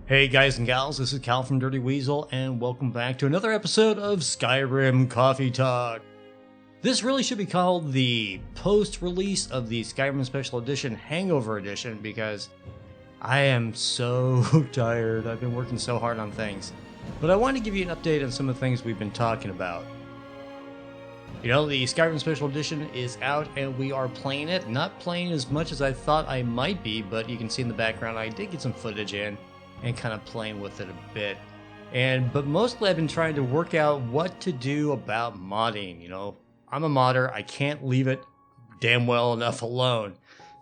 Hey guys and gals, this is Cal from Dirty Weasel, and welcome back to another episode of Skyrim Coffee Talk. This really should be called the post-release of the Skyrim Special Edition Hangover Edition, because I am so tired. I've been working so hard on things. But I want to give you an update on some of the things we've been talking about. You know, the Skyrim Special Edition is out and we are playing it. Not playing as much as I thought I might be, but you can see in the background I did get some footage in and kind of playing with it a bit. But mostly I've been trying to work out what to do about modding. You know, I'm a modder. I can't leave it damn well enough alone.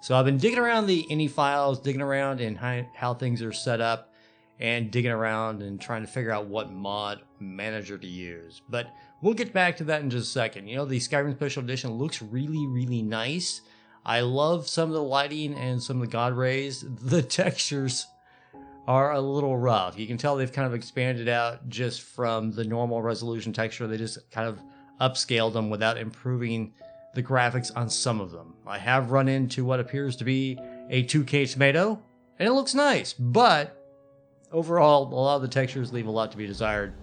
So I've been digging around the ini files, digging around in how things are set up, and digging around and trying to figure out what mod manager to use. But we'll get back to that in just a second. You know, the Skyrim Special Edition looks really, really nice. I love some of the lighting and some of the god rays. The textures are a little rough. You can tell they've kind of expanded out just from the normal resolution texture. They just kind of upscaled them without improving the graphics on some of them. I have run into what appears to be a 2K tomato, and it looks nice, but overall, a lot of the textures leave a lot to be desired.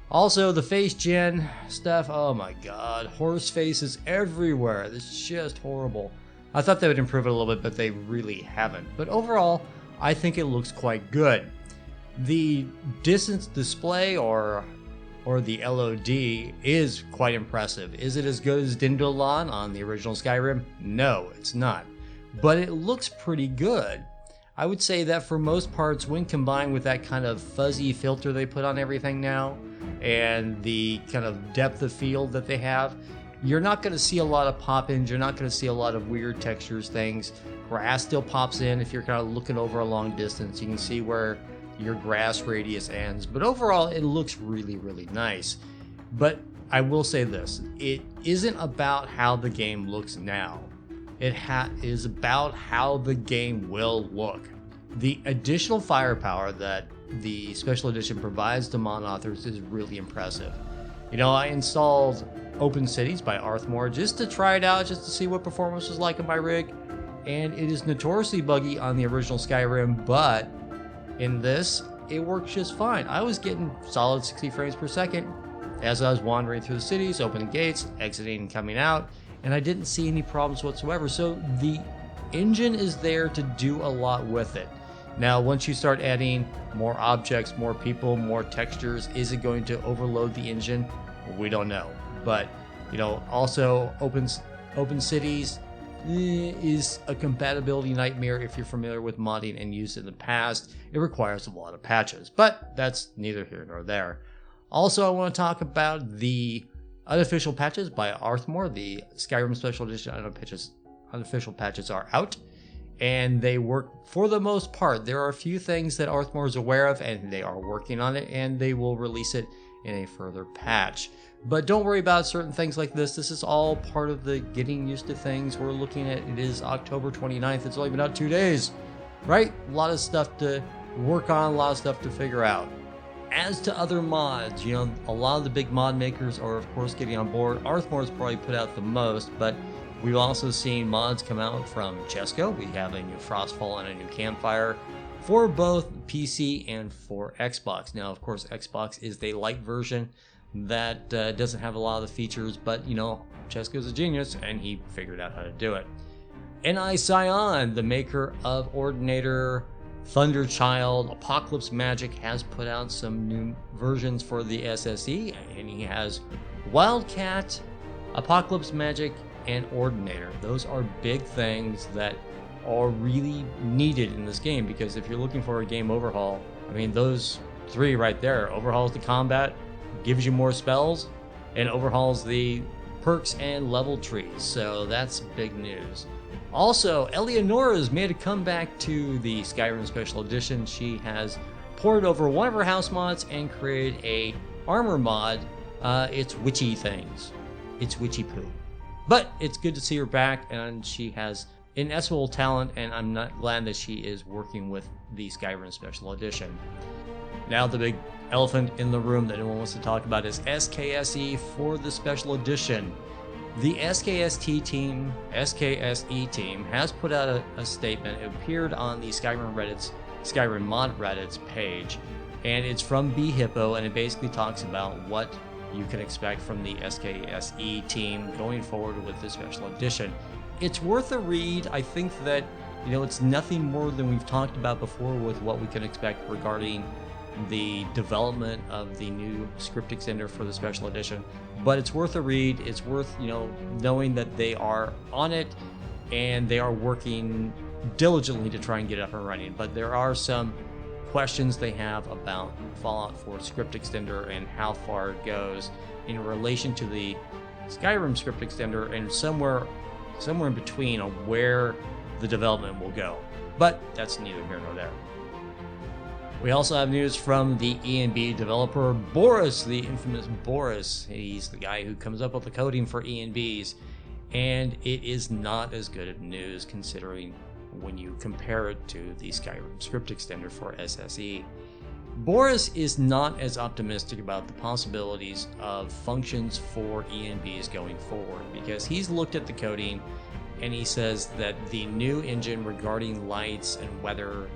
Also, the face gen stuff, oh my god, horse faces everywhere. This is just horrible. I thought they would improve it a little bit, but they really haven't. But overall, I think it looks quite good. The distance display or the LOD is quite impressive. Is it as good as Dindolan on the original Skyrim? No, it's not. But it looks pretty good. I would say that for most parts, when combined with that kind of fuzzy filter they put on everything now, and the kind of depth of field that they have, you're not going to see a lot of pop-ins, you're not going to see a lot of weird textures, things. Grass still pops in if you're kind of looking over a long distance. You can see where your grass radius ends. But overall, it looks really, really nice. But I will say this, it isn't about how the game looks now. It is about how the game will look. The additional firepower that the Special Edition provides to mod authors is really impressive. You know, I installed Open Cities by Arthmore just to try it out, just to see what performance was like in my rig. And it is notoriously buggy on the original Skyrim, but in this, it works just fine. I was getting solid 60 frames per second as I was wandering through the cities, opening gates, exiting and coming out, and I didn't see any problems whatsoever. So the engine is there to do a lot with it. Now, once you start adding more objects, more people, more textures, is it going to overload the engine? We don't know. But, you know, also Open Cities is a compatibility nightmare if you're familiar with modding and used it in the past. It requires a lot of patches, but that's neither here nor there. Also, I want to talk about the unofficial patches by Arthmore. The Skyrim Special Edition unofficial patches are out, and they work for the most part. There are a few things that Arthmore is aware of, and they are working on it, and they will release it in a further patch. But don't worry about certain things like this. This is all part of the getting used to things. We're looking at, it is October 29th. It's only been out 2 days, right? A lot of stuff to work on, a lot of stuff to figure out. As to other mods, you know, a lot of the big mod makers are, of course, getting on board. Arthmore's probably put out the most, but we've also seen mods come out from Chesko. We have a new Frostfall and a new Campfire for both PC and for Xbox. Now, of course, Xbox is the light version that doesn't have a lot of the features, but you know, Chesko's a genius and he figured out how to do it. EnaiSaioin, the maker of Ordinator, Thunderchild, Apocalypse Magic, has put out some new versions for the SSE, and he has Wildcat, Apocalypse Magic, and Ordinator. Those are big things that are really needed in this game, because if you're looking for a game overhaul, I mean, those three right there, overhauls the combat, gives you more spells, and overhauls the perks and level trees. So that's big news. Also, Elianora has made a comeback to the Skyrim Special Edition. She has ported over one of her house mods and created a armor mod. It's witchy things. It's witchy poo. But it's good to see her back, and she has inestimable talent, and I'm not glad that she is working with the Skyrim Special Edition. Now the big elephant in the room that no one wants to talk about is SKSE for the Special Edition. The SKSE Team has put out a statement. It appeared on the Skyrim Reddits Skyrim mod Reddit's page, and it's from BHippo, and it basically talks about what you can expect from the SKSE team going forward with this special edition. It's worth a read. I think that, it's nothing more than we've talked about before with what we can expect regarding the development of the new script extender for the special edition, but it's worth a read. It's worth, knowing that they are on it and they are working diligently to try and get it up and running. But there are some questions they have about Fallout 4 script extender and how far it goes in relation to the Skyrim script extender, and somewhere in between on where the development will go. But that's neither here nor there. We also have news from the ENB developer Boris, the infamous Boris. He's the guy who comes up with the coding for ENBs, and it is not as good of news considering when you compare it to the Skyrim script extender for SSE. Boris is not as optimistic about the possibilities of functions for ENBs going forward, because he's looked at the coding and he says that the new engine regarding lights and weather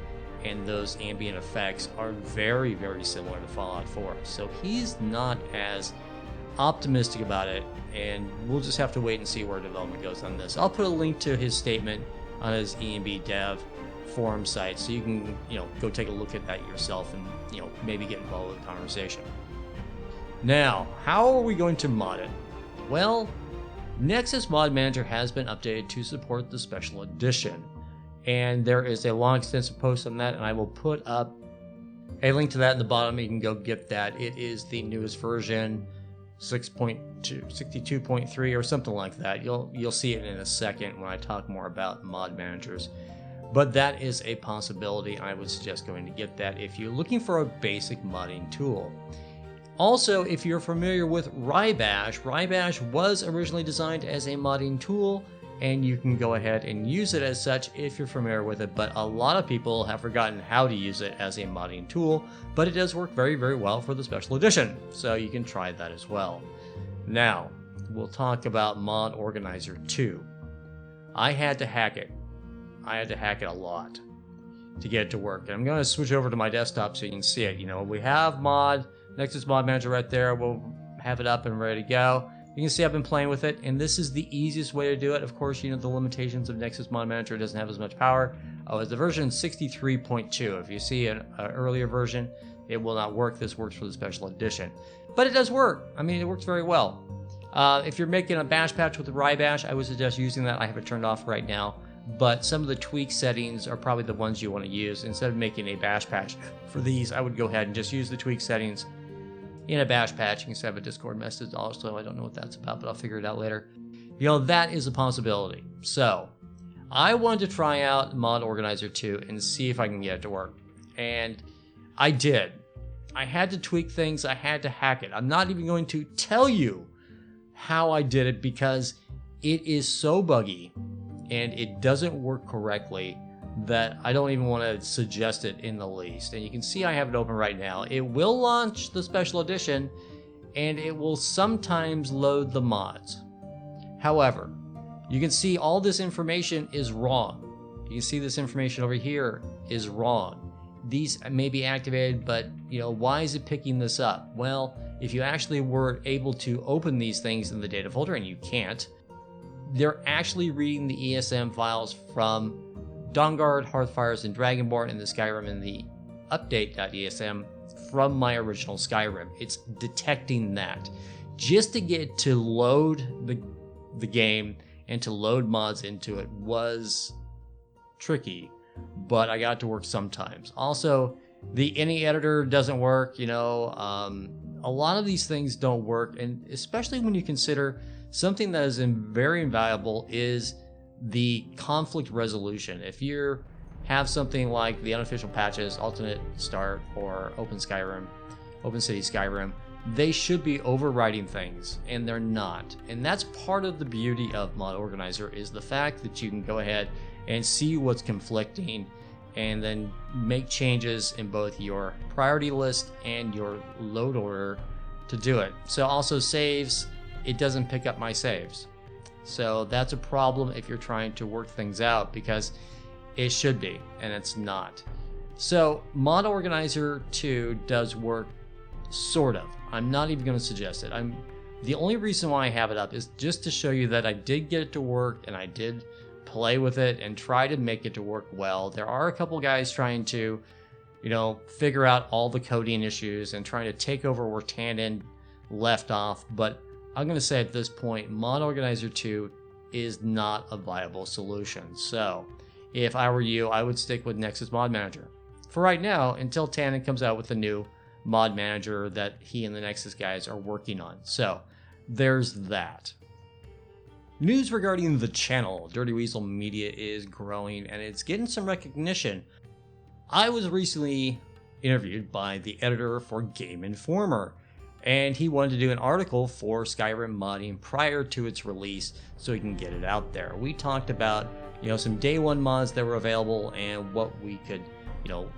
and those ambient effects are very, very similar to Fallout 4. So he's not as optimistic about it, and we'll just have to wait and see where development goes on this. I'll put a link to his statement on his ENB dev forum site, so you can, go take a look at that yourself and, maybe get involved with the conversation. Now, how are we going to mod it? Well, Nexus Mod Manager has been updated to support the special edition, and there is a long extensive post on that, and I will put up a link to that in the bottom. You can go get that. It is the newest version, 62.3 or something like that. You'll see it in a second when I talk more about mod managers. But that is a possibility. I would suggest going to get that if you're looking for a basic modding tool. Also, if you're familiar with Rybash was originally designed as a modding tool, and you can go ahead and use it as such if you're familiar with it, but a lot of people have forgotten how to use it as a modding tool, but it does work very, very well for the special edition, so you can try that as well. Now, we'll talk about Mod Organizer 2. I had to hack it. I had to hack it a lot to get it to work. And I'm going to switch over to my desktop so you can see it. We have Nexus Mod Manager right there. We'll have it up and ready to go. You can see I've been playing with it, and this is the easiest way to do it. Of course, the limitations of Nexus Mod Manager. It doesn't have as much power. It's the version 63.2. If you see an earlier version, it will not work. This works for the special edition. But it does work. It works very well. If you're making a bash patch with the Rybash, I would suggest using that. I have it turned off right now. But some of the tweak settings are probably the ones you want to use. Instead of making a bash patch for these, I would go ahead and just use the tweak settings in a bash patch. You can set up a Discord message also. I don't know what that's about, but I'll figure it out later. That is a possibility. So I wanted to try out Mod Organizer 2 and see if I can get it to work. And I did. I had to tweak things. I had to hack it. I'm not even going to tell you how I did it because it is so buggy and it doesn't work correctly that I don't even want to suggest it in the least. And you can see I have it open right now. It will launch the special edition, and it will sometimes load the mods. However, you can see all this information is wrong. You can see this information over here is wrong. These may be activated, but why is it picking this up? Well, if you actually were able to open these things in the data folder, and you can't, they're actually reading the ESM files from Dawnguard, Hearthfires, and Dragonborn in the Skyrim and the update.esm from my original Skyrim. It's detecting that. Just to get to load the game and to load mods into it was tricky, but I got it to work sometimes. Also, the any editor doesn't work. A lot of these things don't work, and especially when you consider something that is very invaluable is the conflict resolution. If you have something like the unofficial patches, alternate start, or Open City Skyrim, they should be overriding things, and they're not. And that's part of the beauty of Mod Organizer, is the fact that you can go ahead and see what's conflicting and then make changes in both your priority list and your load order to do it. So also saves, it doesn't pick up my saves. So that's a problem if you're trying to work things out, because it should be, and it's not. So Mod Organizer 2 does work, sort of. I'm not even going to suggest it. The only reason why I have it up is just to show you that I did get it to work, and I did play with it and try to make it to work well. There are a couple guys trying to, figure out all the coding issues and trying to take over where Tandon left off, but I'm going to say at this point, Mod Organizer 2 is not a viable solution. So if I were you, I would stick with Nexus Mod Manager for right now until Tandon comes out with a new mod manager that he and the Nexus guys are working on. So there's that. News regarding the channel. Dirty Weasel Media is growing and it's getting some recognition. I was recently interviewed by the editor for Game Informer, and he wanted to do an article for Skyrim modding prior to its release so he can get it out there. We talked about, some day one mods that were available and what we could,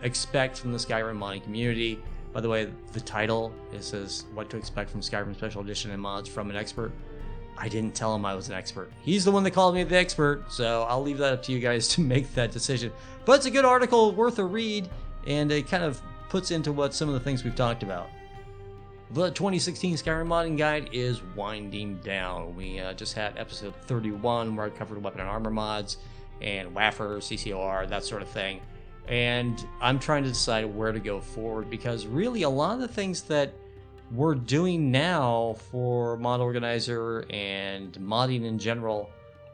expect from the Skyrim modding community. By the way, the title, it says what to expect from Skyrim Special Edition and mods from an expert. I didn't tell him I was an expert. He's the one that called me the expert, so I'll leave that up to you guys to make that decision. But it's a good article, worth a read, and it kind of puts into what some of the things we've talked about. The 2016 Skyrim modding guide is winding down. We just had episode 31 where I covered weapon and armor mods and Waffer, CCOR, that sort of thing. And I'm trying to decide where to go forward because really a lot of the things that we're doing now for Mod Organizer and modding in general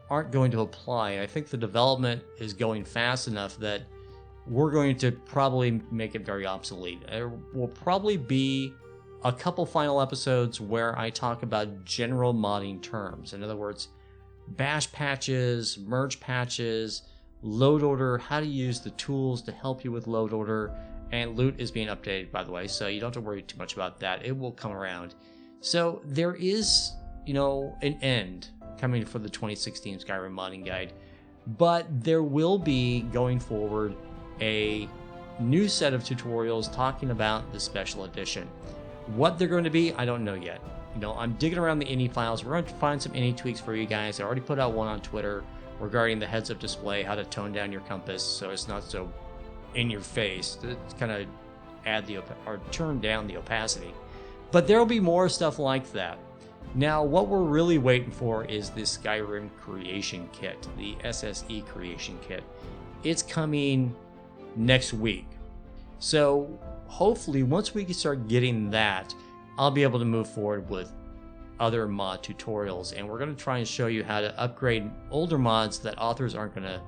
aren't going to apply. I think the development is going fast enough that we're going to probably make it very obsolete. There will probably be a couple final episodes where I talk about general modding terms. In other words, bash patches, merge patches, load order, how to use the tools to help you with load order, and loot is being updated, by the way, so you don't have to worry too much about that. It will come around. So there is, an end coming for the 2016 Skyrim modding guide, but there will be, going forward, a new set of tutorials talking about the special edition. What they're going to be, I don't know yet. I'm digging around the INI files. We're going to find some INI tweaks for you guys. I already put out one on Twitter regarding the heads-up display, how to tone down your compass so it's not so in your face, to kind of add or turn down the opacity. But there'll be more stuff like that. Now, what we're really waiting for is this Skyrim Creation Kit, the SSE Creation Kit. It's coming next week. So hopefully once we can start getting that, I'll be able to move forward with other mod tutorials, and we're going to try and show you how to upgrade older mods that authors aren't going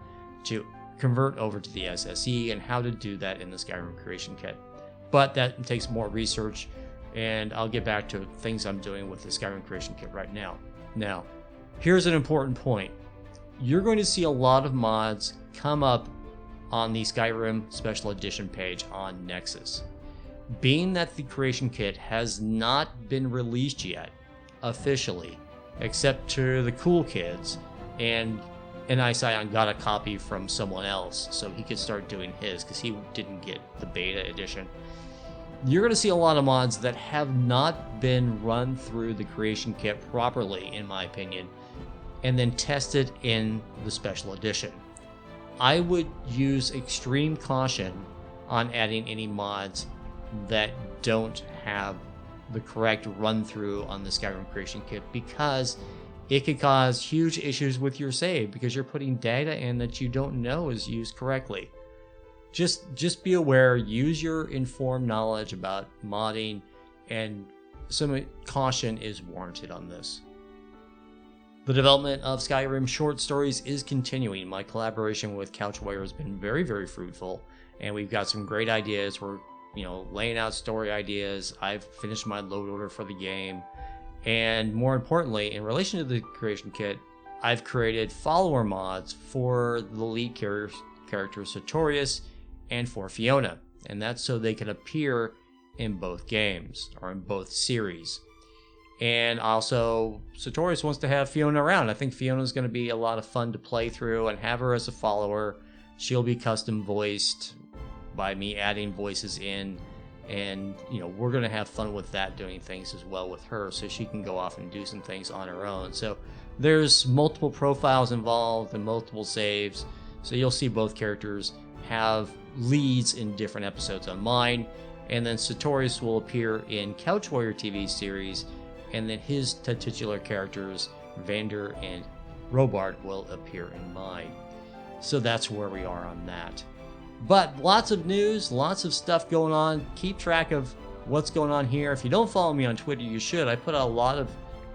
to convert over to the SSE, and how to do that in the Skyrim Creation Kit. But that takes more research, and I'll get back to things I'm doing with the Skyrim Creation Kit right now. Now, here's an important point. You're going to see a lot of mods come up on the Skyrim Special Edition page on Nexus. Being that the Creation Kit has not been released yet, officially, except to the cool kids, and EnaiSaioin got a copy from someone else so he could start doing his because he didn't get the beta edition. You're going to see a lot of mods that have not been run through the Creation Kit properly, in my opinion, and then tested in the Special Edition. I would use extreme caution on adding any mods that don't have the correct run through on the Skyrim Creation Kit, because it could cause huge issues with your save because you're putting data in that you don't know is used correctly. Just be aware, use your informed knowledge about modding, and some caution is warranted on this. The development of Skyrim short stories is continuing. My collaboration with Couchwire has been very, very fruitful, and we've got some great ideas. We're laying out story ideas. I've finished my load order for the game. And more importantly, in relation to the Creation Kit, I've created follower mods for the lead characters Sartorius and for Fiona. And that's so they can appear in both games, or in both series. And also, Sartorius wants to have Fiona around. I think Fiona's going to be a lot of fun to play through, and have her as a follower. She'll be custom voiced by me adding voices in, and we're going to have fun with that, doing things as well with her so she can go off and do some things on her own. So there's multiple profiles involved and multiple saves, so you'll see both characters have leads in different episodes on mine, and then Sartorius will appear in Couch Warrior TV series, and then his titular characters, Vander and Robart, will appear in mine. So that's where we are on that. But lots of news, lots of stuff going on. Keep track of what's going on here. If you don't follow me on Twitter, you should. I put out a lot of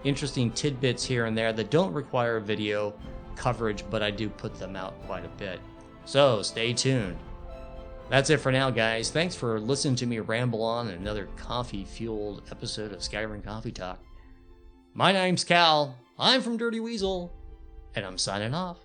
interesting tidbits here and there that don't require video coverage, but I do put them out quite a bit. So stay tuned. That's it for now, guys. Thanks for listening to me ramble on another coffee-fueled episode of Skyrim Coffee Talk. My name's Cal. I'm from Dirty Weasel, and I'm signing off.